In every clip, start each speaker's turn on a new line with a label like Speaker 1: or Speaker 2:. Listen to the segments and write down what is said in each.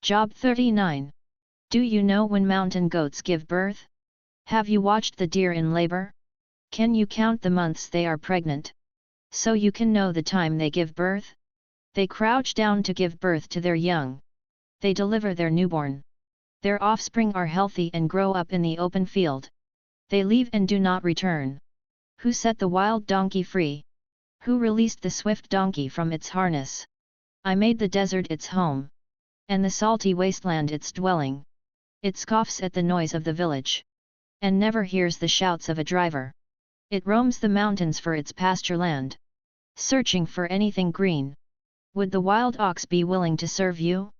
Speaker 1: Job 39. Do you know when mountain goats give birth? Have you watched the deer in labor? Can you count the months they are pregnant? So you can know the time they give birth? They crouch down to give birth to their young. They deliver their newborn. Their offspring are healthy and grow up in the open field. They leave and do not return. Who set the wild donkey free? Who released the swift donkey from its harness? I made the desert its home, and the salty wasteland its dwelling. It scoffs at the noise of the village, and never hears the shouts of a driver. It roams the mountains for its pasture land, searching for anything green. Would the wild ox be willing to serve you?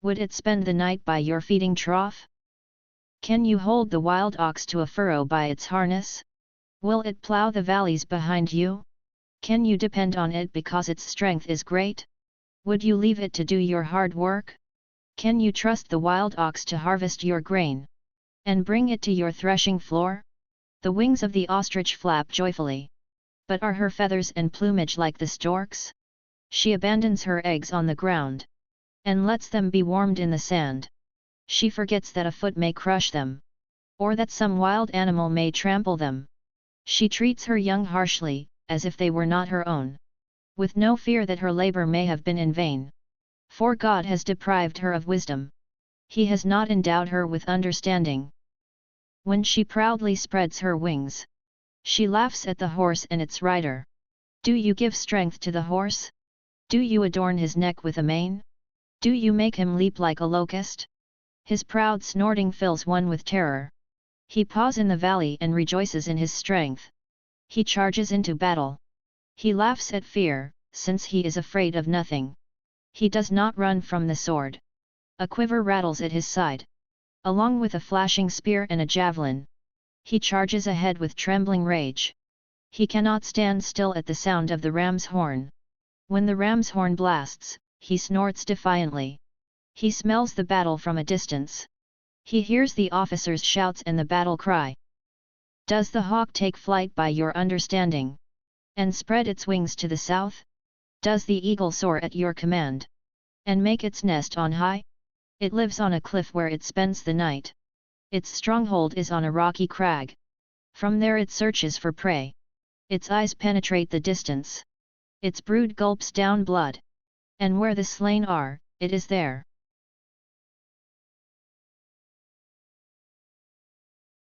Speaker 1: Would it spend the night by your feeding trough? Can you hold the wild ox to a furrow by its harness? Will it plow the valleys behind you? Can you depend on it because its strength is great? Would you leave it to do your hard work? Can you trust the wild ox to harvest your grain, and bring it to your threshing floor? The wings of the ostrich flap joyfully. But are her feathers and plumage like the stork's? She abandons her eggs on the ground, and lets them be warmed in the sand. She forgets that a foot may crush them, or that some wild animal may trample them. She treats her young harshly, as if they were not her own, with no fear that her labor may have been in vain. For God has deprived her of wisdom. He has not endowed her with understanding. When she proudly spreads her wings, she laughs at the horse and its rider. Do you give strength to the horse? Do you adorn his neck with a mane? Do you make him leap like a locust? His proud snorting fills one with terror. He paws in the valley and rejoices in his strength. He charges into battle. He laughs at fear, since he is afraid of nothing. He does not run from the sword. A quiver rattles at his side, along with a flashing spear and a javelin. He charges ahead with trembling rage. He cannot stand still at the sound of the ram's horn. When the ram's horn blasts, he snorts defiantly. He smells the battle from a distance. He hears the officers' shouts and the battle cry. Does the hawk take flight by your understanding, and spread its wings to the south? Does the eagle soar at your command, and make its nest on high? It lives on a cliff where it spends the night. Its stronghold is on a rocky crag. From there it searches for prey. Its eyes penetrate the distance. Its brood gulps down blood. And where the slain are, it is there.